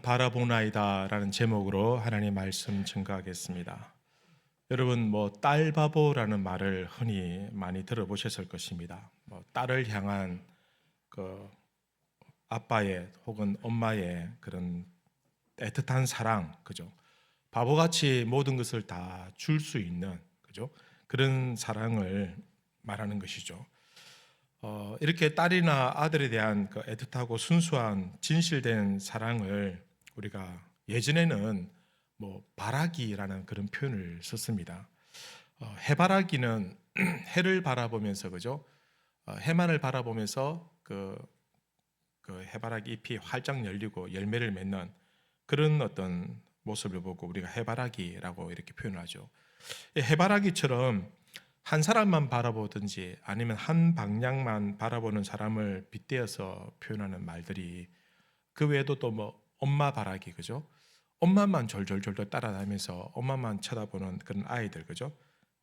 바라보나이다 라는 제목으로 하나님 말씀 증거하겠습니다. 여러분 딸 바보라는 말을 흔히 많이 들어보셨을 것입니다. 딸을 향한 그 아빠의 혹은 엄마의 그런 애틋한 사랑, 그죠? 바보같이 모든 것을 다 줄 수 있는, 그죠? 그런 사랑을 말하는 것이죠. 이렇게 딸이나 아들에 대한 그 애틋하고 순수한 진실된 사랑을 우리가 예전에는 바라기라는 그런 표현을 썼습니다. 해바라기는 해를 바라보면서, 그죠? 해만을 바라보면서 그 해바라기 잎이 활짝 열리고 열매를 맺는 그런 어떤 모습을 보고 우리가 해바라기라고 이렇게 표현을 하죠. 해바라기처럼 한 사람만 바라보든지 아니면 한 방향만 바라보는 사람을 빗대어서 표현하는 말들이, 그 외에도 또 엄마 바라기, 그죠? 엄마만 졸졸졸 따라다니면서 엄마만 쳐다보는 그런 아이들, 그죠?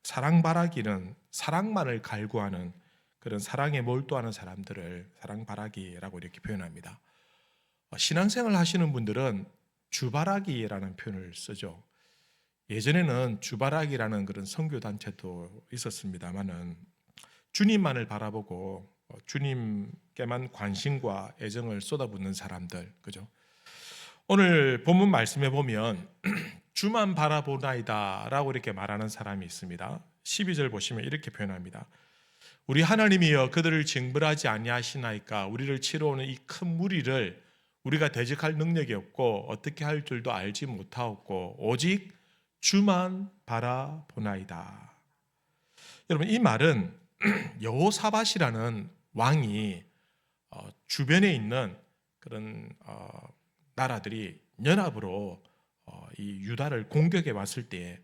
사랑 바라기는 사랑만을 갈구하는 그런 사랑에 몰두하는 사람들을 사랑 바라기라고 이렇게 표현합니다. 신앙생활 하시는 분들은 주바라기라는 표현을 쓰죠. 예전에는 주바라기라는 그런 선교 단체도 있었습니다만은 주님만을 바라보고 주님께만 관심과 애정을 쏟아붓는 사람들, 그죠? 오늘 본문 말씀에 보면 주만 바라보나이다라고 이렇게 말하는 사람이 있습니다. 12절 보시면 이렇게 표현합니다. 우리 하나님이여 그들을 징벌하지 아니하시나이까. 우리를 치러 오는 이 큰 무리를 우리가 대적할 능력이 없고 어떻게 할 줄도 알지 못하옵고 오직 주만 바라보나이다. 여러분, 이 말은 여호사밧이라는 왕이 주변에 있는 그런 나라들이 연합으로 이 유다를 공격해 왔을 때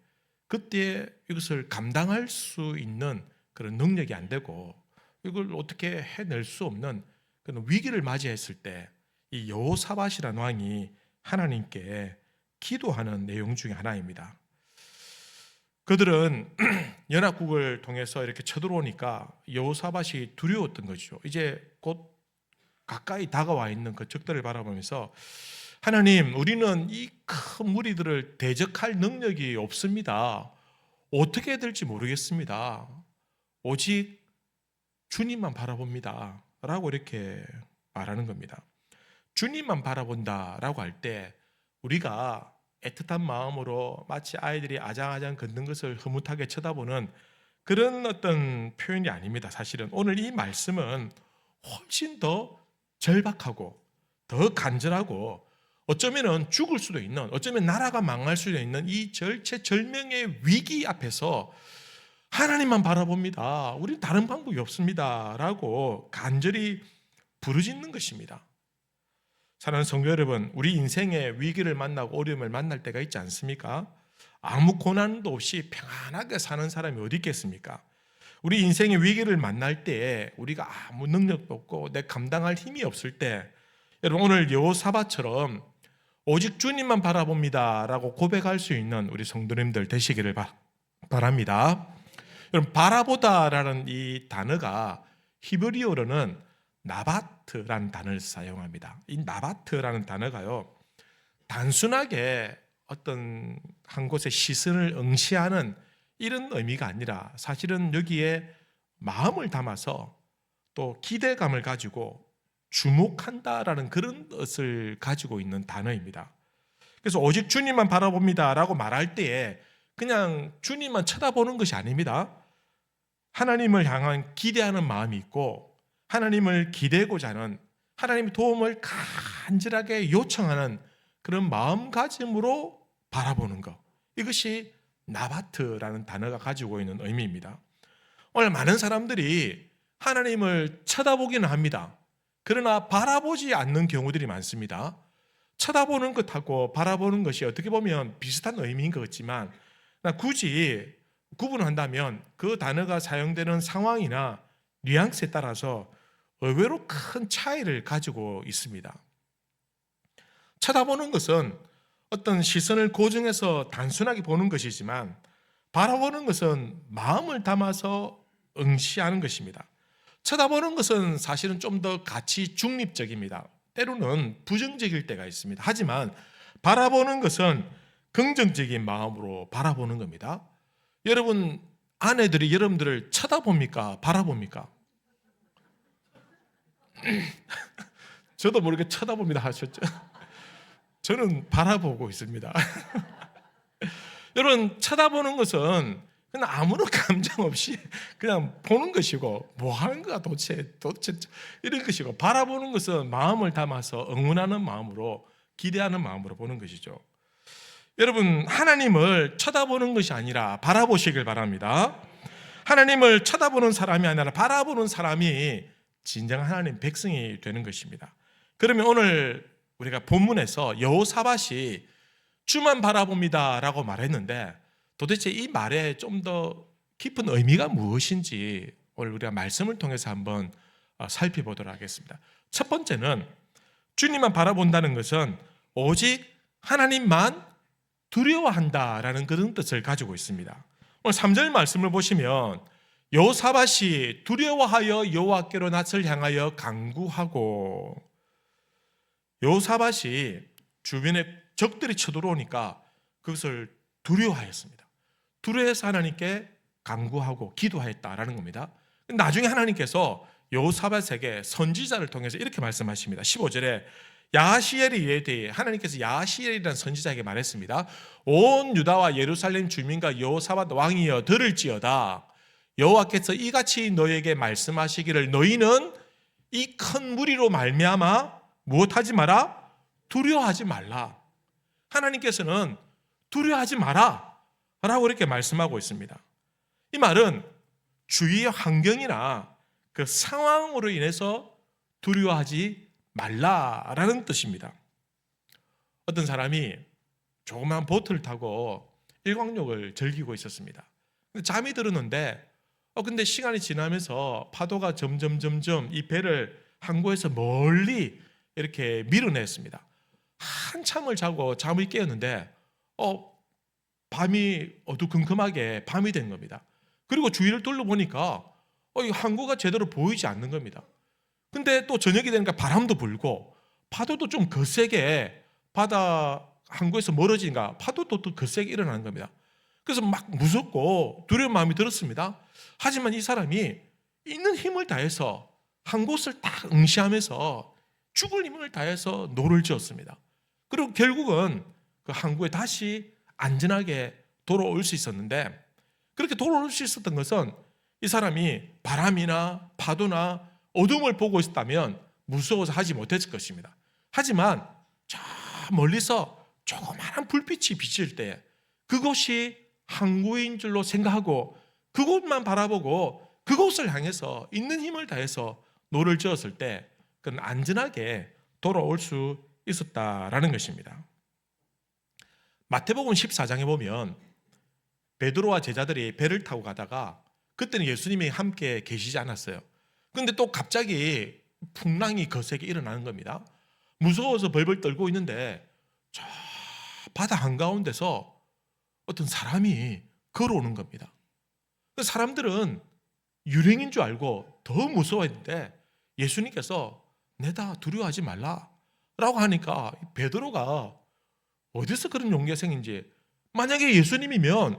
그때 이것을 감당할 수 있는 그런 능력이 안 되고 이걸 어떻게 해낼 수 없는 그런 위기를 맞이했을 때 이 여호사밧이라는 왕이 하나님께 기도하는 내용 중에 하나입니다. 그들은 연합국을 통해서 이렇게 쳐들어오니까 여호사밧이 두려웠던 것이죠. 이제 곧 가까이 다가와 있는 그 적들을 바라보면서 하나님, 우리는 이 큰 무리들을 대적할 능력이 없습니다. 어떻게 해야 될지 모르겠습니다. 오직 주님만 바라봅니다 라고 이렇게 말하는 겁니다. 주님만 바라본다라고 할 때 우리가 애틋한 마음으로 마치 아이들이 아장아장 걷는 것을 흐뭇하게 쳐다보는 그런 어떤 표현이 아닙니다. 사실은 오늘 이 말씀은 훨씬 더 절박하고 더 간절하고 어쩌면 죽을 수도 있는, 어쩌면 나라가 망할 수도 있는 이 절체절명의 위기 앞에서 하나님만 바라봅니다. 우리는 다른 방법이 없습니다 라고 간절히 부르짖는 것입니다. 사랑하는 성도 여러분, 우리 인생의 위기를 만나고 어려움을 만날 때가 있지 않습니까? 아무 고난도 없이 평안하게 사는 사람이 어디 있겠습니까? 우리 인생의 위기를 만날 때 우리가 아무 능력도 없고 내 감당할 힘이 없을 때, 여러분 오늘 여호사밧처럼 오직 주님만 바라봅니다 라고 고백할 수 있는 우리 성도님들 되시기를 바랍니다. 여러분, 바라보다라는 이 단어가 히브리어로는 나바트라는 단어를 사용합니다. 이 나바트라는 단어가요, 단순하게 어떤 한 곳의 시선을 응시하는 이런 의미가 아니라 사실은 여기에 마음을 담아서 또 기대감을 가지고 주목한다라는 그런 뜻을 가지고 있는 단어입니다. 그래서 오직 주님만 바라봅니다 라고 말할 때에 그냥 주님만 쳐다보는 것이 아닙니다. 하나님을 향한 기대하는 마음이 있고 하나님을 기대고자 하는, 하나님의 도움을 간절하게 요청하는 그런 마음가짐으로 바라보는 것, 이것이 나바트라는 단어가 가지고 있는 의미입니다. 오늘 많은 사람들이 하나님을 쳐다보기는 합니다. 그러나 바라보지 않는 경우들이 많습니다. 쳐다보는 것하고 바라보는 것이 어떻게 보면 비슷한 의미인 것 같지만 굳이 구분한다면 그 단어가 사용되는 상황이나 뉘앙스에 따라서 의외로 큰 차이를 가지고 있습니다. 쳐다보는 것은 어떤 시선을 고정해서 단순하게 보는 것이지만 바라보는 것은 마음을 담아서 응시하는 것입니다. 쳐다보는 것은 사실은 좀 더 가치 중립적입니다. 때로는 부정적일 때가 있습니다. 하지만 바라보는 것은 긍정적인 마음으로 바라보는 겁니다. 여러분 아내들이 여러분들을 쳐다봅니까? 바라봅니까? 저도 모르게 쳐다봅니다 하셨죠? 저는 바라보고 있습니다. 여러분 쳐다보는 것은 그냥 아무런 감정 없이 그냥 보는 것이고 뭐 하는 거야 도대체 이런 것이고, 바라보는 것은 마음을 담아서 응원하는 마음으로, 기대하는 마음으로 보는 것이죠. 여러분 하나님을 쳐다보는 것이 아니라 바라보시길 바랍니다. 하나님을 쳐다보는 사람이 아니라 바라보는 사람이 진정한 하나님 백성이 되는 것입니다. 그러면 오늘 우리가 본문에서 여호사밧이 주만 바라봅니다 라고 말했는데, 도대체 이 말에 좀 더 깊은 의미가 무엇인지 오늘 우리가 말씀을 통해서 한번 살펴보도록 하겠습니다. 첫 번째는 주님만 바라본다는 것은 오직 하나님만 두려워한다라는 그런 뜻을 가지고 있습니다. 오늘 3절 말씀을 보시면 여호사밧이 두려워하여 여호와께로 낯을 향하여 간구하고, 여호사밧이 주변에 적들이 쳐들어오니까 그것을 두려워하였습니다. 두려워해서 하나님께 간구하고 기도하였다라는 겁니다. 나중에 하나님께서 여호사밧에게 선지자를 통해서 이렇게 말씀하십니다. 15절에 야하시엘에 대해 하나님께서 야하시엘이라는 선지자에게 말했습니다. 온 유다와 예루살렘 주민과 여호사밧 왕이여 들을지어다. 여호와께서 이같이 너에게 말씀하시기를 너희는 이 큰 무리로 말미암아 무엇하지 마라? 두려워하지 말라. 하나님께서는 두려워하지 마라 라고 이렇게 말씀하고 있습니다. 이 말은 주위의 환경이나 그 상황으로 인해서 두려워하지 말라라는 뜻입니다. 어떤 사람이 조그만 보트를 타고 일광욕을 즐기고 있었습니다. 잠이 들었는데 근데 시간이 지나면서 파도가 점점 이 배를 항구에서 멀리 이렇게 밀어냈습니다. 한참을 자고 잠을 깨었는데 밤이 어두컴컴하게 밤이 된 겁니다. 그리고 주위를 둘러보니까 이 항구가 제대로 보이지 않는 겁니다. 근데 또 저녁이 되니까 바람도 불고 파도도 좀 거세게, 바다 항구에서 멀어지니까 파도도 또 거세게 일어나는 겁니다. 그래서 막 무섭고 두려운 마음이 들었습니다. 하지만 이 사람이 있는 힘을 다해서 한 곳을 딱 응시하면서 죽을 힘을 다해서 노를 지었습니다. 그리고 결국은 그 항구에 다시 안전하게 돌아올 수 있었는데, 그렇게 돌아올 수 있었던 것은 이 사람이 바람이나 파도나 어둠을 보고 있었다면 무서워서 하지 못했을 것입니다. 하지만 저 멀리서 조그마한 불빛이 비칠 때 그곳이 항구인 줄로 생각하고 그곳만 바라보고 그곳을 향해서 있는 힘을 다해서 노를 지었을 때 그는 안전하게 돌아올 수 있었다라는 것입니다. 마태복음 14장에 보면 베드로와 제자들이 배를 타고 가다가 그때는 예수님이 함께 계시지 않았어요. 그런데 또 갑자기 풍랑이 거세게 일어나는 겁니다. 무서워서 벌벌 떨고 있는데 저 바다 한가운데서 어떤 사람이 걸어오는 겁니다. 사람들은 유령인 줄 알고 더 무서워했는데 예수님께서 내다 두려워하지 말라 라고 하니까 베드로가 어디서 그런 용기가 생긴지, 만약에 예수님이면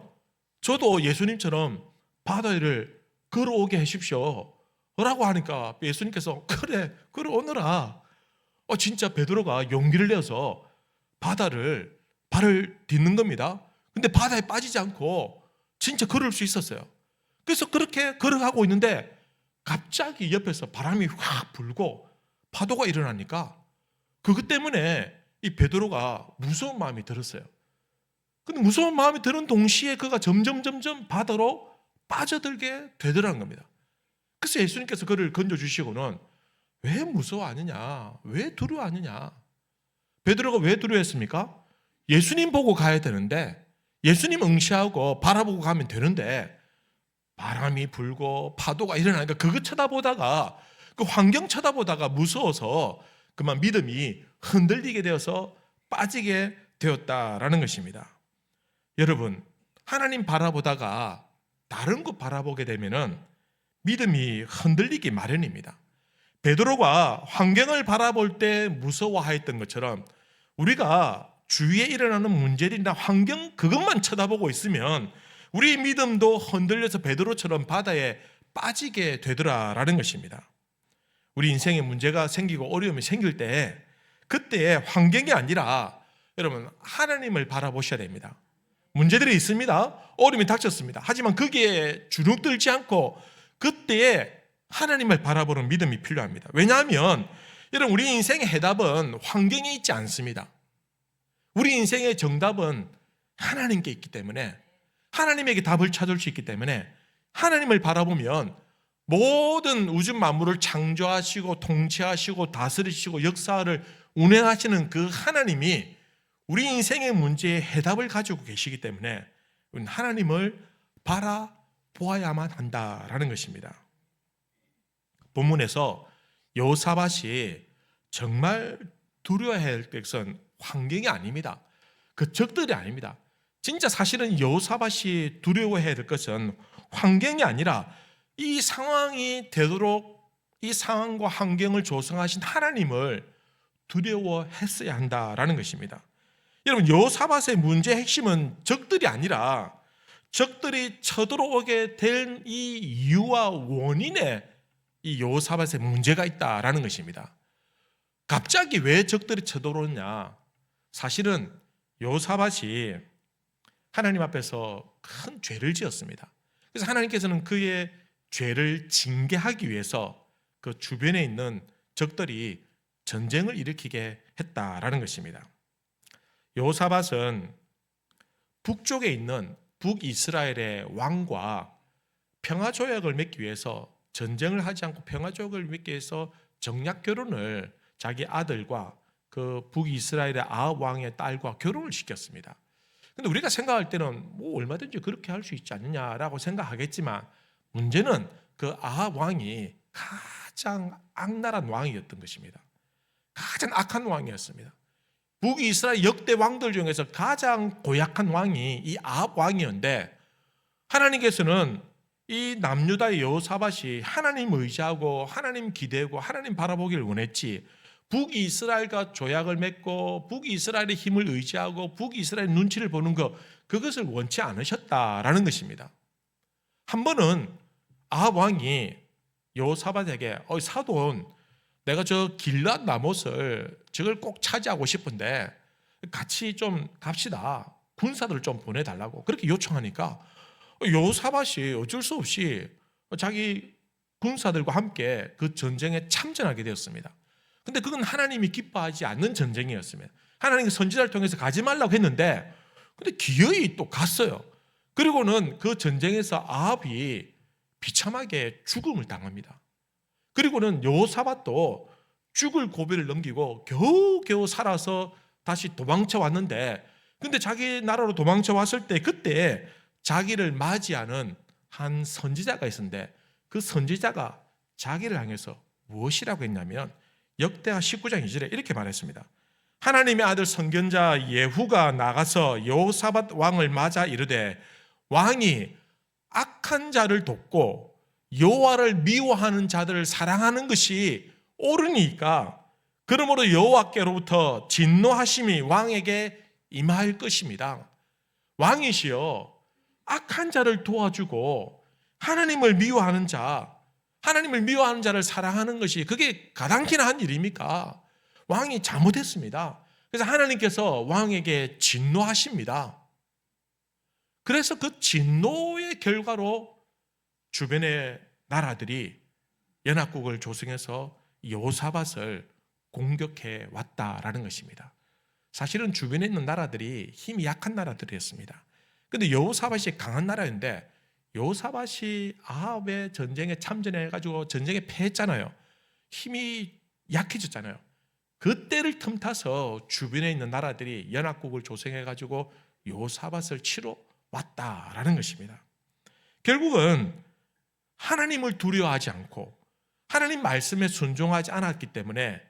저도 예수님처럼 바다 위를 걸어오게 하십시오 라고 하니까 예수님께서 그래 걸어오너라. 진짜 베드로가 용기를 내서 바다를 발을 딛는 겁니다. 근데 바다에 빠지지 않고 진짜 걸을 수 있었어요. 그래서 그렇게 걸어가고 있는데 갑자기 옆에서 바람이 확 불고 파도가 일어나니까 그것 때문에 이 베드로가 무서운 마음이 들었어요. 근데 무서운 마음이 드는 동시에 그가 점점 바다로 빠져들게 되더라는 겁니다. 그래서 예수님께서 그를 건져주시고는 왜 무서워하느냐, 왜 두려워하느냐. 베드로가 왜 두려워했습니까? 예수님 보고 가야 되는데, 예수님 응시하고 바라보고 가면 되는데 바람이 불고 파도가 일어나니까 그거 쳐다보다가, 그 환경 쳐다보다가 무서워서 그만 믿음이 흔들리게 되어서 빠지게 되었다라는 것입니다. 여러분, 하나님 바라보다가 다른 것 바라보게 되면은 믿음이 흔들리기 마련입니다. 베드로가 환경을 바라볼 때 무서워하였던 것처럼 우리가 주위에 일어나는 문제들이나 환경 그것만 쳐다보고 있으면 우리 믿음도 흔들려서 베드로처럼 바다에 빠지게 되더라라는 것입니다. 우리 인생에 문제가 생기고 어려움이 생길 때 그때의 환경이 아니라 여러분 하나님을 바라보셔야 됩니다. 문제들이 있습니다. 어려움이 닥쳤습니다. 하지만 거기에 주눅들지 않고 그때에 하나님을 바라보는 믿음이 필요합니다. 왜냐하면 여러분 우리 인생의 해답은 환경에 있지 않습니다. 우리 인생의 정답은 하나님께 있기 때문에 하나님에게 답을 찾을 수 있기 때문에 하나님을 바라보면 모든 우주 만물을 창조하시고 통치하시고 다스리시고 역사를 운행하시는 그 하나님이 우리 인생의 문제에 해답을 가지고 계시기 때문에 우리는 하나님을 바라보아야만 한다라는 것입니다. 본문에서 여호사밧이 정말 두려워해야 할 것은 환경이 아닙니다. 그 적들이 아닙니다. 진짜 사실은 여호사밧이 두려워해야 될 것은 환경이 아니라 이 상황이 되도록 이 상황과 환경을 조성하신 하나님을 두려워했어야 한다라는 것입니다. 여러분 여호사밧의 문제의 핵심은 적들이 아니라 적들이 쳐들어오게 된 이 이유와 원인에 이 여호사밧의 문제가 있다라는 것입니다. 갑자기 왜 적들이 쳐들어오냐? 사실은 여호사밧이 하나님 앞에서 큰 죄를 지었습니다. 그래서 하나님께서는 그의 죄를 징계하기 위해서 그 주변에 있는 적들이 전쟁을 일으키게 했다라는 것입니다. 여호사밧은 북쪽에 있는 북이스라엘의 왕과 평화조약을 맺기 위해서 전쟁을 하지 않고 평화조약을 맺기 위해서 정략 결혼을 자기 아들과 그 북이스라엘의 아합 왕의 딸과 결혼을 시켰습니다. 근데 우리가 생각할 때는 뭐 얼마든지 그렇게 할 수 있지 않느냐라고 생각하겠지만 문제는 그 아합 왕이 가장 악랄한 왕이었던 것입니다. 가장 악한 왕이었습니다. 북이스라엘 역대 왕들 중에서 가장 고약한 왕이 이 아합 왕이었는데 하나님께서는 이 남유다의 여호사밧이 하나님 의지하고 하나님 기대고 하나님 바라보기를 원했지 북이스라엘과 조약을 맺고 북이스라엘의 힘을 의지하고 북이스라엘 눈치를 보는 그것을 원치 않으셨다라는 것입니다. 한 번은 아합 왕이 여호사밧에게 사돈 내가 저 길앗 나못을 저걸 꼭 차지하고 싶은데 같이 좀 갑시다. 군사들을 좀 보내달라고 그렇게 요청하니까 여호사밧이 어쩔 수 없이 자기 군사들과 함께 그 전쟁에 참전하게 되었습니다. 근데 그건 하나님이 기뻐하지 않는 전쟁이었습니다. 하나님이 선지자를 통해서 가지 말라고 했는데 근데 기어이 또 갔어요. 그리고는 그 전쟁에서 아합이 비참하게 죽음을 당합니다. 그리고는 여호사밧도 죽을 고비를 넘기고 겨우겨우 살아서 다시 도망쳐 왔는데 근데 자기 나라로 도망쳐 왔을 때 그때 자기를 맞이하는 한 선지자가 있었는데 그 선지자가 자기를 향해서 무엇이라고 했냐면 역대하 19장 2절에 이렇게 말했습니다. 하나님의 아들 선견자 예후가 나가서 여호사밧 왕을 맞아 이르되 왕이 악한 자를 돕고 여호와를 미워하는 자들을 사랑하는 것이 옳으니까 그러므로 여호와께로부터 진노하심이 왕에게 임할 것입니다. 왕이시여 악한 자를 도와주고 하나님을 미워하는 자를 사랑하는 것이 그게 가당키나 한 일입니까? 왕이 잘못했습니다. 그래서 하나님께서 왕에게 진노하십니다. 그래서 그 진노의 결과로 주변의 나라들이 연합국을 조성해서 여호사밧을 공격해 왔다라는 것입니다. 사실은 주변에 있는 나라들이 힘이 약한 나라들이었습니다. 그런데 여호사밧이 강한 나라인데 여호사밧이 아합의 전쟁에 참전해가지고 전쟁에 패했잖아요. 힘이 약해졌잖아요. 그때를 틈타서 주변에 있는 나라들이 연합국을 조성해가지고 여호사밧을 치러 왔다라는 것입니다. 결국은 하나님을 두려워하지 않고 하나님 말씀에 순종하지 않았기 때문에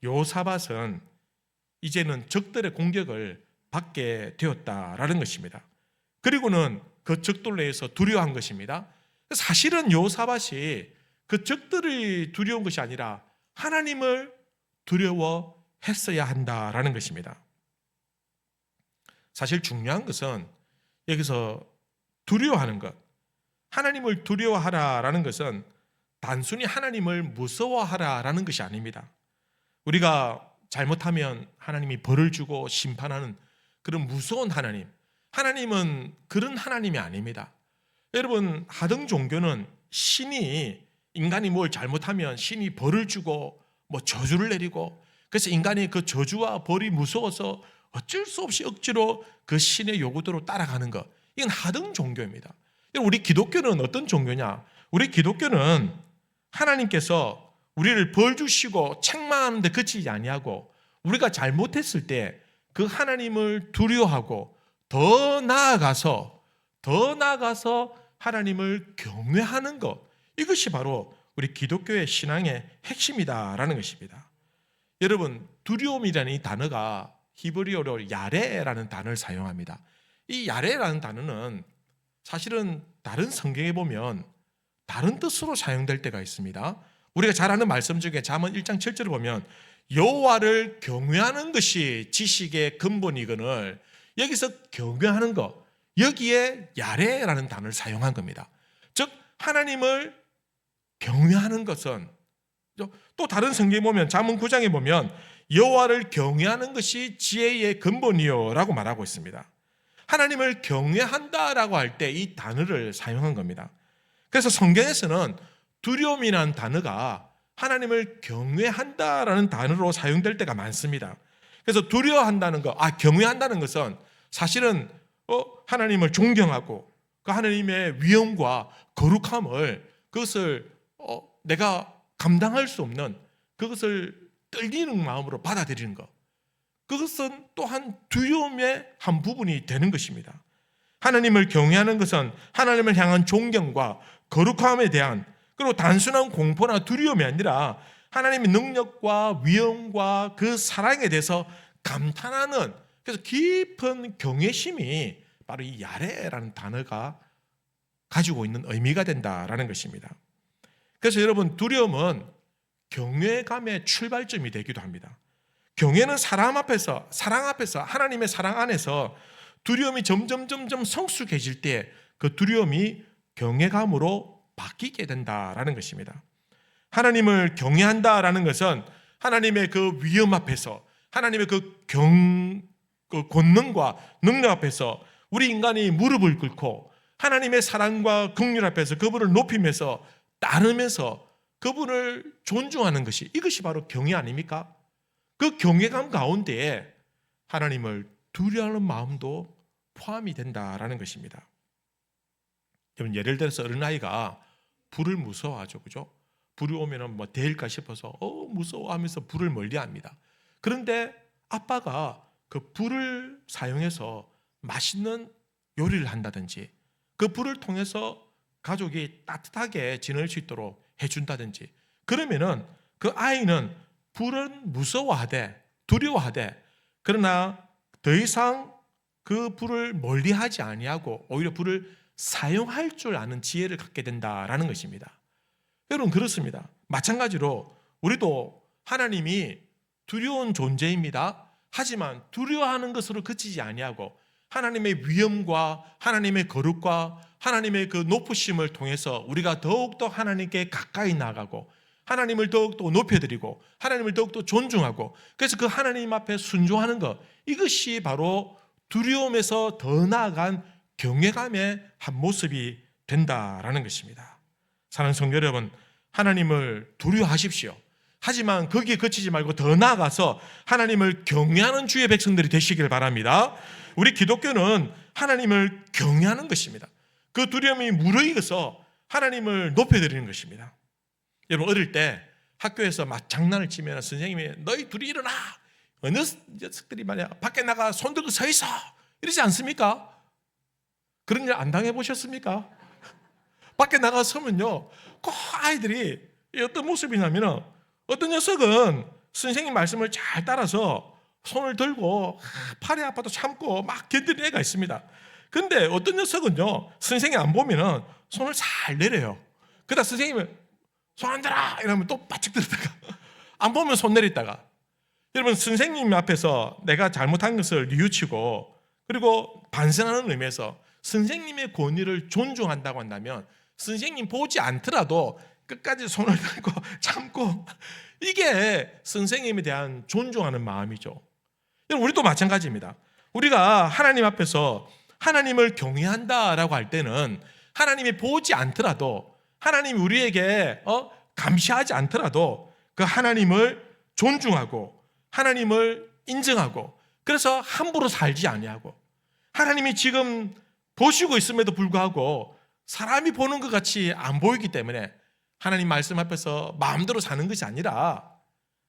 여호사밧은 이제는 적들의 공격을 받게 되었다라는 것입니다. 그리고는 그 적들로 해서 두려워한 것입니다. 사실은 여호사밧이 그 적들이 두려운 것이 아니라 하나님을 두려워했어야 한다라는 것입니다. 사실 중요한 것은 여기서 두려워하는 것, 하나님을 두려워하라라는 것은 단순히 하나님을 무서워하라라는 것이 아닙니다. 우리가 잘못하면 하나님이 벌을 주고 심판하는 그런 무서운 하나님, 하나님은 그런 하나님이 아닙니다. 여러분, 하등 종교는 신이, 인간이 뭘 잘못하면 신이 벌을 주고 뭐 저주를 내리고, 그래서 인간이 그 저주와 벌이 무서워서 어쩔 수 없이 억지로 그 신의 요구대로 따라가는 것, 이건 하등 종교입니다. 우리 기독교는 어떤 종교냐? 우리 기독교는 하나님께서 우리를 벌 주시고 책망하는데 그치지 아니하고, 우리가 잘못했을 때 그 하나님을 두려워하고 더 나아가서 하나님을 경외하는 것, 이것이 바로 우리 기독교의 신앙의 핵심이다라는 것입니다. 여러분, 두려움이라는 이 단어가 히브리어로 야레라는 단어를 사용합니다. 이 야레라는 단어는 사실은 다른 성경에 보면 다른 뜻으로 사용될 때가 있습니다. 우리가 잘 아는 말씀 중에 잠언 1장 7절을 보면 여호와를 경외하는 것이 지식의 근본이거늘, 여기서 경외하는 것, 여기에 야레라는 단어를 사용한 겁니다. 즉 하나님을 경외하는 것은, 또 다른 성경에 보면 잠언 9장에 보면 여호와를 경외하는 것이 지혜의 근본이요 라고 말하고 있습니다. 하나님을 경외한다라고 할 때 이 단어를 사용한 겁니다. 그래서 성경에서는 두려움이라는 단어가 하나님을 경외한다라는 단어로 사용될 때가 많습니다. 그래서 두려워한다는 것, 경외한다는 것은 사실은 하나님을 존경하고 그 하나님의 위엄과 거룩함을, 그것을 내가 감당할 수 없는 그것을 떨리는 마음으로 받아들이는 것, 그것은 또한 두려움의 한 부분이 되는 것입니다. 하나님을 경외하는 것은 하나님을 향한 존경과 거룩함에 대한, 그리고 단순한 공포나 두려움이 아니라 하나님의 능력과 위엄과 그 사랑에 대해서 감탄하는, 그래서 깊은 경외심이 바로 이 야레라는 단어가 가지고 있는 의미가 된다라는 것입니다. 그래서 여러분, 두려움은 경외감의 출발점이 되기도 합니다. 경외는 사랑 앞에서, 하나님의 사랑 안에서 두려움이 점점 성숙해질 때 그 두려움이 경외감으로 바뀌게 된다라는 것입니다. 하나님을 경외한다라는 것은 하나님의 그 위엄 앞에서, 하나님의 그 권능과 능력 앞에서 우리 인간이 무릎을 꿇고 하나님의 사랑과 긍휼 앞에서 그분을 높이면서 따르면서 그분을 존중하는 것이, 이것이 바로 경외 아닙니까? 그 경외감 가운데에 하나님을 두려워하는 마음도 포함이 된다라는 것입니다. 여러분, 예를 들어서 어린아이가 불을 무서워하죠, 그죠? 불이 오면은 뭐 데일까 싶어서 무서워하면서 불을 멀리합니다. 그런데 아빠가 그 불을 사용해서 맛있는 요리를 한다든지, 그 불을 통해서 가족이 따뜻하게 지낼 수 있도록 해준다든지, 그러면은 그 아이는 불은 무서워하되, 두려워하되, 그러나 더 이상 그 불을 멀리하지 아니하고 오히려 불을 사용할 줄 아는 지혜를 갖게 된다라는 것입니다. 여러분, 그렇습니다. 마찬가지로 우리도 하나님이 두려운 존재입니다. 하지만 두려워하는 것으로 그치지 아니하고 하나님의 위엄과 하나님의 거룩과 하나님의 그 높으심을 통해서 우리가 더욱더 하나님께 가까이 나가고 하나님을 더욱더 높여드리고 하나님을 더욱더 존중하고, 그래서 그 하나님 앞에 순종하는 것, 이것이 바로 두려움에서 더 나아간 경외감의 한 모습이 된다라는 것입니다. 사랑하는 성도 여러분, 하나님을 두려워하십시오. 하지만 거기에 그치지 말고 더 나아가서 하나님을 경외하는 주의 백성들이 되시길 바랍니다. 우리 기독교는 하나님을 경외하는 것입니다. 그 두려움이 무르익어서 하나님을 높여드리는 것입니다. 여러분, 어릴 때 학교에서 막 장난을 치면 선생님이 너희 둘이 일어나, 어느 녀석들이 말이야 밖에 나가 손 들고 서 있어, 이러지 않습니까? 그런 일 안 당해보셨습니까? 밖에 나가 서면요, 꼭 아이들이 어떤 모습이냐면, 어떤 녀석은 선생님 말씀을 잘 따라서 손을 들고 팔이 아파도 참고 막 견디는 애가 있습니다. 근데 어떤 녀석은요, 선생님 안 보면은 손을 잘 내려요. 그러다 선생님은 손 안 들어 이러면 또 바짝 들었다가 안 보면 손 내렸다가. 여러분, 선생님 앞에서 내가 잘못한 것을 뉘우치고 그리고 반성하는 의미에서 선생님의 권위를 존중한다고 한다면 선생님 보지 않더라도 끝까지 손을 들고 참고, 이게 선생님에 대한 존중하는 마음이죠. 여러분, 우리도 마찬가지입니다. 우리가 하나님 앞에서 하나님을 경외한다라고 할 때는 하나님이 보지 않더라도, 하나님이 우리에게 감시하지 않더라도 그 하나님을 존중하고 하나님을 인정하고, 그래서 함부로 살지 아니하고, 하나님이 지금 보시고 있음에도 불구하고 사람이 보는 것 같이 안 보이기 때문에 하나님 말씀 앞에서 마음대로 사는 것이 아니라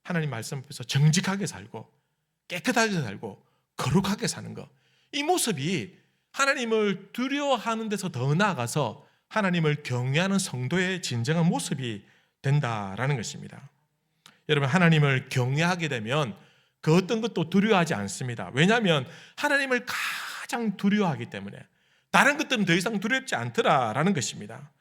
하나님 말씀 앞에서 정직하게 살고 깨끗하게 살고 거룩하게 사는 것, 이 모습이 하나님을 두려워하는 데서 더 나아가서 하나님을 경외하는 성도의 진정한 모습이 된다라는 것입니다. 여러분, 하나님을 경외하게 되면 그 어떤 것도 두려워하지 않습니다. 왜냐하면 하나님을 가장 두려워하기 때문에 다른 것들은 더 이상 두렵지 않더라라는 것입니다.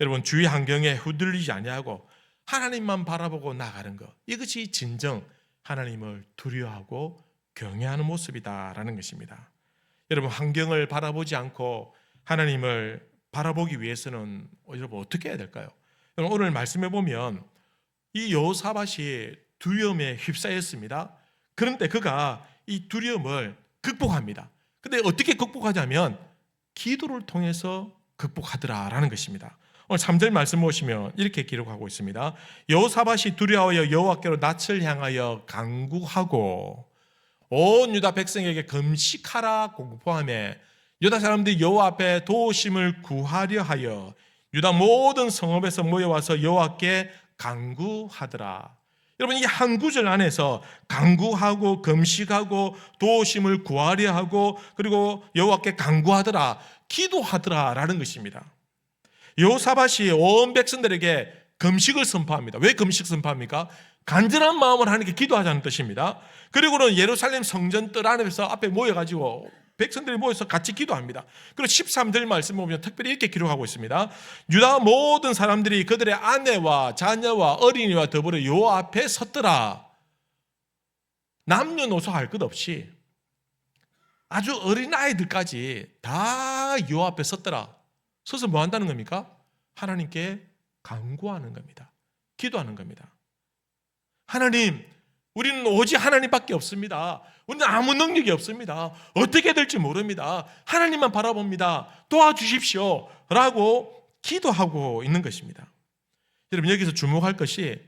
여러분, 주위 환경에 흔들리지 아니하고 하나님만 바라보고 나가는 것, 이것이 진정 하나님을 두려워하고 경외하는 모습이다라는 것입니다. 여러분, 환경을 바라보지 않고 하나님을 바라보기 위해서는 여러분 어떻게 해야 될까요? 여러분, 오늘 말씀해 보면 이 여호사밧이 두려움에 휩싸였습니다. 그런데 그가 이 두려움을 극복합니다. 근데 어떻게 극복하냐면 기도를 통해서 극복하더라라는 것입니다. 오늘 3절 말씀 보시면 이렇게 기록하고 있습니다. 여호사밧이 두려워하여 여호와께로 낯을 향하여 간구하고 온 유다 백성에게 금식하라 공포하며 유다 사람들이 여호와 앞에 도우심을 구하려 하여 유다 모든 성읍에서 모여와서 여호와께 간구하더라. 여러분, 이 한 구절 안에서 간구하고 금식하고 도우심을 구하려 하고 그리고 여호와께 간구하더라, 기도하더라라는 것입니다. 여호사밧이 온 백성들에게 금식을 선포합니다. 왜 금식 선포합니까? 간절한 마음을 하나님께 기도하자는 뜻입니다. 그리고는 예루살렘 성전 뜰 안에서 앞에 모여가지고 백성들이 모여서 같이 기도합니다. 그리고 13절 말씀 보면 특별히 이렇게 기록하고 있습니다. 유다 모든 사람들이 그들의 아내와 자녀와 어린이와 더불어 여호와 앞에 섰더라. 남녀노소 할 것 없이 아주 어린 아이들까지 다 여호와 앞에 섰더라. 서서 뭐 한다는 겁니까? 하나님께 간구하는 겁니다. 기도하는 겁니다. 하나님, 우리는 오직 하나님밖에 없습니다. 우리는 아무 능력이 없습니다. 어떻게 될지 모릅니다. 하나님만 바라봅니다. 도와주십시오 라고 기도하고 있는 것입니다. 여러분, 여기서 주목할 것이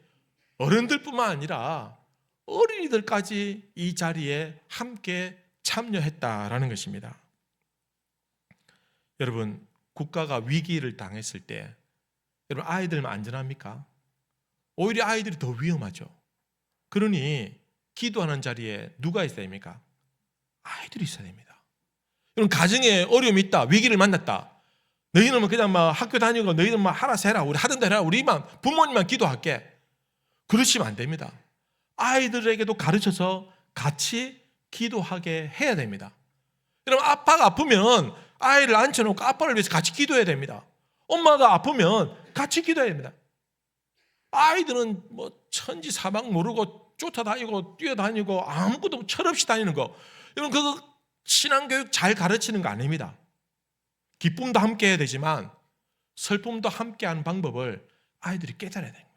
어른들뿐만 아니라 어린이들까지 이 자리에 함께 참여했다라는 것입니다. 여러분, 국가가 위기를 당했을 때 여러분, 아이들만 안전합니까? 오히려 아이들이 더 위험하죠. 그러니 기도하는 자리에 누가 있어야 됩니까? 아이들이 있어야 됩니다. 여러분, 가정에 어려움이 있다, 위기를 만났다, 너희는 그냥 막 학교 다니고 너희는 막 알아서 해라, 우리 하던 대로 해라, 우리만 부모님만 기도할게, 그러시면 안 됩니다. 아이들에게도 가르쳐서 같이 기도하게 해야 됩니다. 여러분, 아빠가 아프면 아이를 앉혀놓고 아빠를 위해서 같이 기도해야 됩니다. 엄마가 아프면 같이 기도해야 됩니다. 아이들은 뭐 천지 사방 모르고 쫓아다니고 뛰어다니고 아무것도 철없이 다니는 거, 여러분, 그거 신앙교육 잘 가르치는 거 아닙니다. 기쁨도 함께 해야 되지만 슬픔도 함께 하는 방법을 아이들이 깨달아야 됩니다.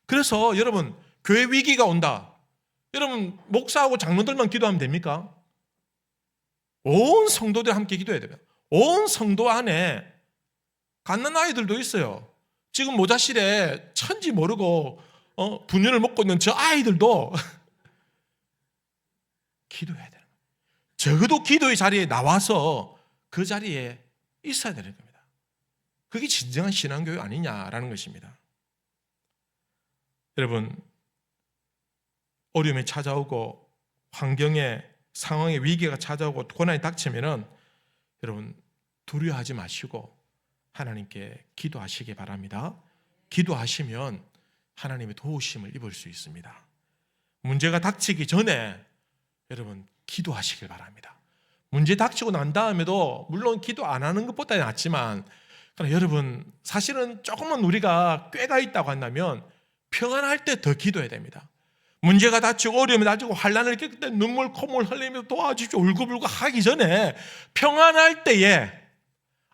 그래서 여러분, 교회 위기가 온다, 여러분, 목사하고 장로들만 기도하면 됩니까? 온 성도들 함께 기도해야 됩니다. 온 성도 안에 갓난 아이들도 있어요. 지금 모자실에 천지 모르고 분유를 먹고 있는 저 아이들도 기도해야 되는 거예요. 적어도 기도의 자리에 나와서 그 자리에 있어야 되는 겁니다. 그게 진정한 신앙교육 아니냐라는 것입니다. 여러분, 어려움이 찾아오고 환경에 상황에 위기가 찾아오고 고난이 닥치면은 여러분, 두려워하지 마시고 하나님께 기도하시기 바랍니다. 기도하시면 하나님의 도우심을 입을 수 있습니다. 문제가 닥치기 전에 여러분, 기도하시길 바랍니다. 문제 닥치고 난 다음에도 물론 기도 안 하는 것보다 낫지만, 그러나 여러분, 사실은 조금은 우리가 꾀가 있다고 한다면 평안할 때 더 기도해야 됩니다. 문제가 닥치고 어려움이 닥치고 환난을 겪을 때 눈물 콧물 흘리며 도와주십시오 울고불고 하기 전에 평안할 때에,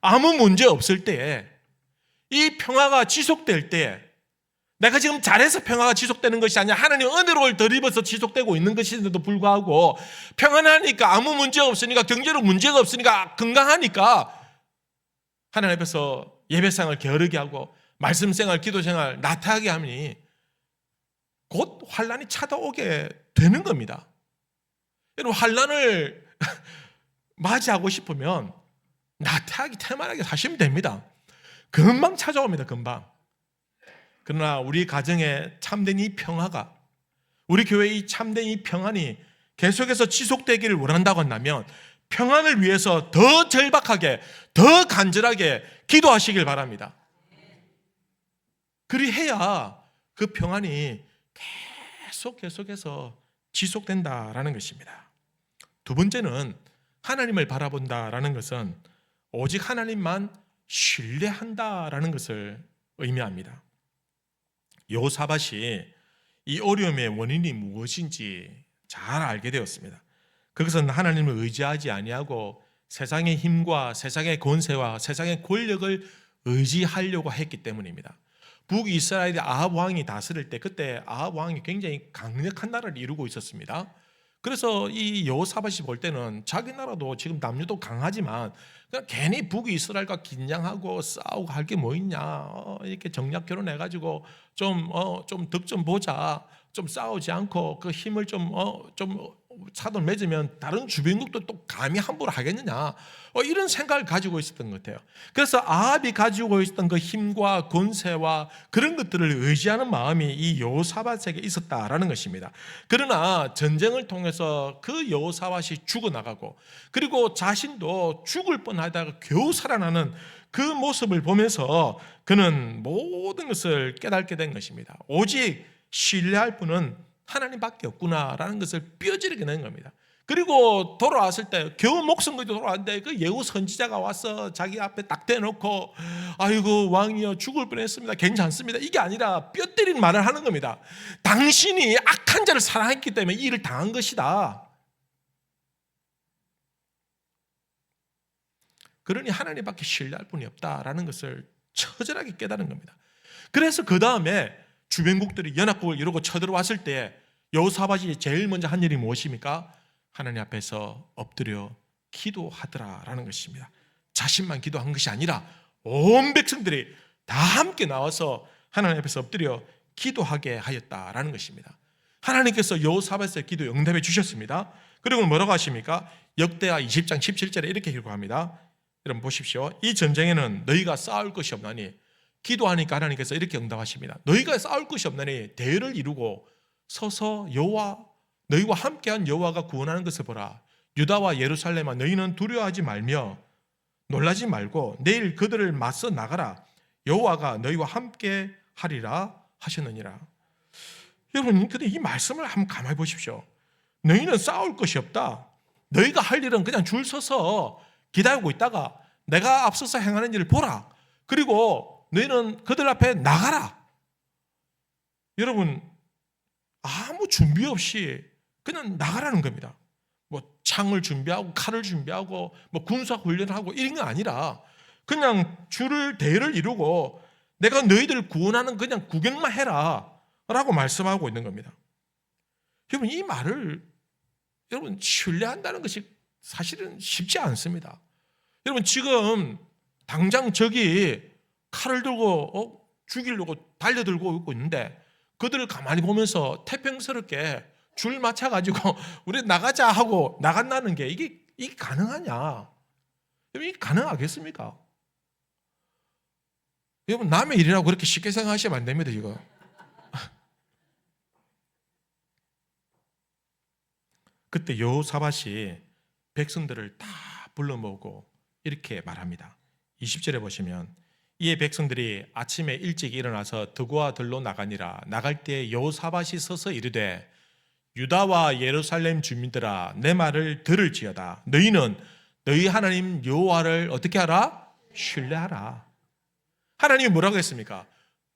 아무 문제 없을 때에, 이 평화가 지속될 때에, 내가 지금 잘해서 평화가 지속되는 것이 아니라 하나님의 은혜를 덧입어서 지속되고 있는 것인데도 불구하고 평안하니까, 아무 문제가 없으니까, 경제로 문제가 없으니까, 건강하니까 하나님 앞에서 예배생활 게으르게 하고 말씀생활, 기도생활 나태하게 하니 곧 환난이 찾아오게 되는 겁니다. 여러분, 환난을 맞이하고 싶으면 나태하게 태만하게 사시면 됩니다. 금방 찾아옵니다. 금방. 그러나 우리 가정에 참된 이 평화가, 우리 교회의 이 참된 이 평안이 계속해서 지속되기를 원한다고 한다면 평안을 위해서 더 절박하게, 더 간절하게 기도하시길 바랍니다. 그리해야 그 평안이 계속해서 지속된다라는 것입니다. 두 번째는 하나님을 바라본다라는 것은 오직 하나님만 신뢰한다라는 것을 의미합니다. 여호사밧이 이 어려움의 원인이 무엇인지 잘 알게 되었습니다. 그것은 하나님을 의지하지 아니하고 세상의 힘과 세상의 권세와 세상의 권력을 의지하려고 했기 때문입니다. 북이스라엘의 아합 왕이 다스릴 때, 그때 아합 왕이 굉장히 강력한 나라를 이루고 있었습니다. 그래서 이 여호사밧이 볼 때는 자기 나라도 지금 남유도 강하지만 그냥 괜히 북이스라엘과 긴장하고 싸우고 할 게 뭐 있냐, 이렇게 정략 결혼해가지고 좀 득 좀 보자, 좀 싸우지 않고 그 힘을 좀 차도 맺으면 다른 주변국도 또 감히 함부로 하겠느냐, 이런 생각을 가지고 있었던 것 같아요. 그래서 아합이 가지고 있었던 그 힘과 권세와 그런 것들을 의지하는 마음이 이 여호사밧에게 있었다라는 것입니다. 그러나 전쟁을 통해서 그 여호사밧이 죽어나가고, 그리고 자신도 죽을 뻔하다가 겨우 살아나는 그 모습을 보면서 그는 모든 것을 깨닫게 된 것입니다. 오직 신뢰할 분은 하나님밖에 없구나라는 것을 뼈저리게 낸 겁니다. 그리고 돌아왔을 때 겨우 목숨 걸고 돌아왔는데 그 예후 선지자가 와서 자기 앞에 딱 대놓고 아이고 왕이여 죽을 뻔했습니다, 괜찮습니다, 이게 아니라 뼈 때린 말을 하는 겁니다. 당신이 악한 자를 사랑했기 때문에 이 일을 당한 것이다. 그러니 하나님밖에 신뢰할 분이 없다라는 것을 처절하게 깨달은 겁니다. 그래서 그 다음에 주변국들이 연합국을 이루고 쳐들어왔을 때 여호사밧이 제일 먼저 한 일이 무엇입니까? 하나님 앞에서 엎드려 기도하더라라는 것입니다. 자신만 기도한 것이 아니라 온 백성들이 다 함께 나와서 하나님 앞에서 엎드려 기도하게 하였다라는 것입니다. 하나님께서 여호사밧의 기도 응답해 주셨습니다. 그리고 뭐라고 하십니까? 역대하 20장 17절에 이렇게 기록합니다. 여러분 보십시오. 이 전쟁에는 너희가 싸울 것이 없나니, 기도하니까 하나님께서 이렇게 응답하십니다. 너희가 싸울 것이 없나니 대를 이루고 서서 너희와 함께한 여호와가 구원하는 것을 보라. 유다와 예루살렘아, 너희는 두려워하지 말며 놀라지 말고 내일 그들을 맞서 나가라. 여호와가 너희와 함께 하리라 하셨느니라. 여러분, 근데 이 말씀을 한번 가만히 보십시오. 너희는 싸울 것이 없다. 너희가 할 일은 그냥 줄 서서 기다리고 있다가 내가 앞서서 행하는 일을 보라. 그리고 너희는 그들 앞에 나가라. 여러분, 아무 준비 없이 그냥 나가라는 겁니다. 뭐 창을 준비하고 칼을 준비하고 뭐 군사 훈련을 하고 이런 게 아니라 그냥 대를 이루고 내가 너희들을 구원하는 그냥 구경만 해라 라고 말씀하고 있는 겁니다. 여러분, 이 말을 여러분 신뢰한다는 것이 사실은 쉽지 않습니다. 여러분, 지금 당장 저기 칼을 들고 죽이려고 달려들고 있고 있는데 그들을 가만히 보면서 태평스럽게 줄 맞춰가지고 우리 나가자 하고 나간다는 게 이게 가능하냐? 이게 가능하겠습니까? 여러분, 남의 일이라고 그렇게 쉽게 생각하시면 안 됩니다. 이거. 그때 여호사밧이 백성들을 다 불러 모으고 이렇게 말합니다. 20절에 보시면 이에 백성들이 아침에 일찍 일어나서 드고와 들로 나가니라. 나갈 때 여호사밧이 서서 이르되 유다와 예루살렘 주민들아, 내 말을 들을지어다. 너희는 너희 하나님 여호와를 어떻게 하라? 신뢰하라. 하나님이 뭐라고 했습니까?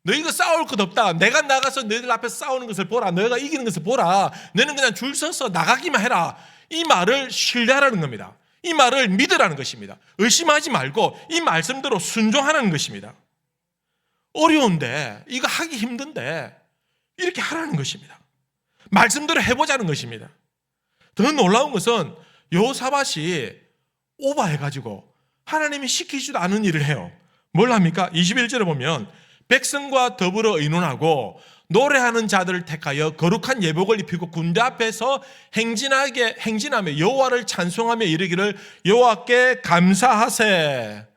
너희가 싸울 것 없다. 내가 나가서 너희들 앞에서 싸우는 것을 보라. 너희가 이기는 것을 보라. 너는 그냥 줄 서서 나가기만 해라. 이 말을 신뢰하라는 겁니다. 이 말을 믿으라는 것입니다. 의심하지 말고 이 말씀대로 순종하라는 것입니다. 어려운데, 이거 하기 힘든데 이렇게 하라는 것입니다. 말씀대로 해보자는 것입니다. 더 놀라운 것은 여호사밧이 오버해가지고 하나님이 시키지도 않은 일을 해요. 뭘 합니까? 21절에 보면 백성과 더불어 의논하고 노래하는 자들을 택하여 거룩한 예복을 입히고 군대 앞에서 행진하며 여호와를 찬송하며 이르기를 여호와께 감사하세.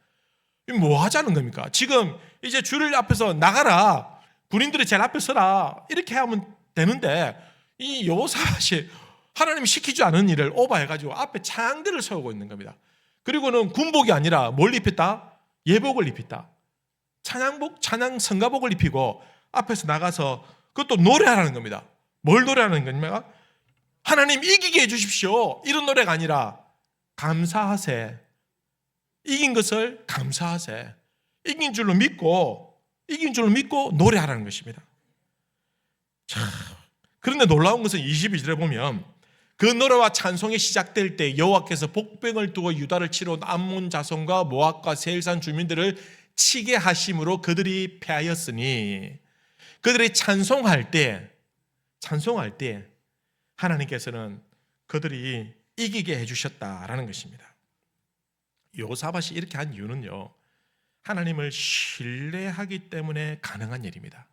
뭐 하자는 겁니까? 지금 이제 줄을 앞에서 나가라, 군인들이 제일 앞에 서라, 이렇게 하면 되는데 이 여호사밧이 하나님이 시키지 않은 일을 오버해가지고 앞에 창들을 세우고 있는 겁니다. 그리고는 군복이 아니라 뭘 입혔다? 예복을 입혔다. 찬양복, 찬양 성가복을 입히고 앞에서 나가서 그것도 노래하라는 겁니다. 뭘 노래하는 겁니까? 하나님 이기게 해주십시오. 이런 노래가 아니라 감사하세. 이긴 것을 감사하세. 이긴 줄로 믿고 노래하라는 것입니다. 자, 그런데 놀라운 것은 22절에 보면 그 노래와 찬송이 시작될 때 여호와께서 복병을 두고 유다를 치러 온 암몬 자손과 모압과 세일산 주민들을 치게 하심으로 그들이 패하였으니, 그들이 찬송할 때 하나님께서는 그들이 이기게 해주셨다라는 것입니다. 여호사밧이 이렇게 한 이유는요, 하나님을 신뢰하기 때문에 가능한 일입니다.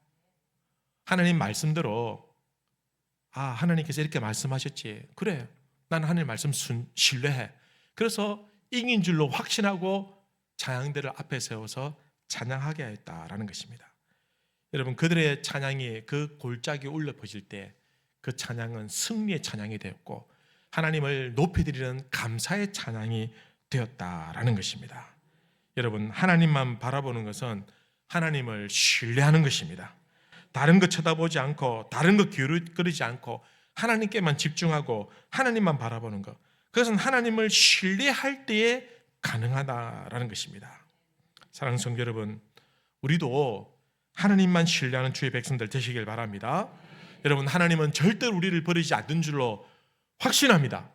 하나님 말씀대로 하나님께서 이렇게 말씀하셨지, 그래, 나는 하나님 말씀 신뢰해. 그래서 이긴 줄로 확신하고 찬양대를 앞에 세워서 찬양하게 하였다라는 것입니다. 여러분, 그들의 찬양이 그 골짜기 울려 퍼질 때 그 찬양은 승리의 찬양이 되었고 하나님을 높이드리는 감사의 찬양이 되었다라는 것입니다. 여러분, 하나님만 바라보는 것은 하나님을 신뢰하는 것입니다. 다른 것 쳐다보지 않고 다른 것 기울이지 않고 하나님께만 집중하고 하나님만 바라보는 것, 그것은 하나님을 신뢰할 때에 가능하다라는 것입니다. 사랑하는 성도 여러분, 우리도 하나님만 신뢰하는 주의 백성들 되시길 바랍니다. 여러분, 하나님은 절대로 우리를 버리지 않는 줄로 확신합니다.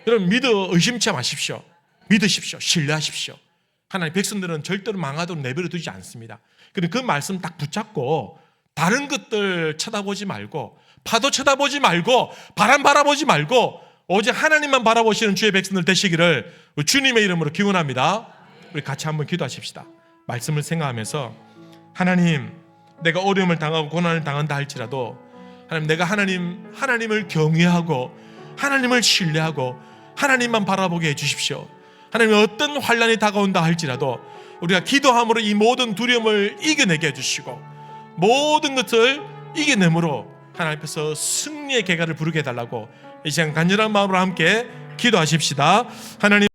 여러분, 의심치 마십시오. 믿으십시오. 신뢰하십시오. 하나님 백성들은 절대로 망하도록 내버려 두지 않습니다. 그런데 그 말씀 딱 붙잡고 다른 것들 쳐다보지 말고, 파도 쳐다보지 말고, 바람 바라보지 말고 오직 하나님만 바라보시는 주의 백성들 되시기를 주님의 이름으로 기원합니다. 우리 같이 한번 기도하십시다. 말씀을 생각하면서, 하나님, 내가 어려움을 당하고 고난을 당한다 할지라도 하나님, 내가 하나님을 경외하고 하나님을 신뢰하고 하나님만 바라보게 해주십시오. 하나님, 어떤 환난이 다가온다 할지라도 우리가 기도함으로 이 모든 두려움을 이겨내게 해주시고 모든 것을 이겨내므로 하나님 앞에서 승리의 계가를 부르게 해달라고 이 시간 간절한 마음으로 함께 기도하십시다. 하나님,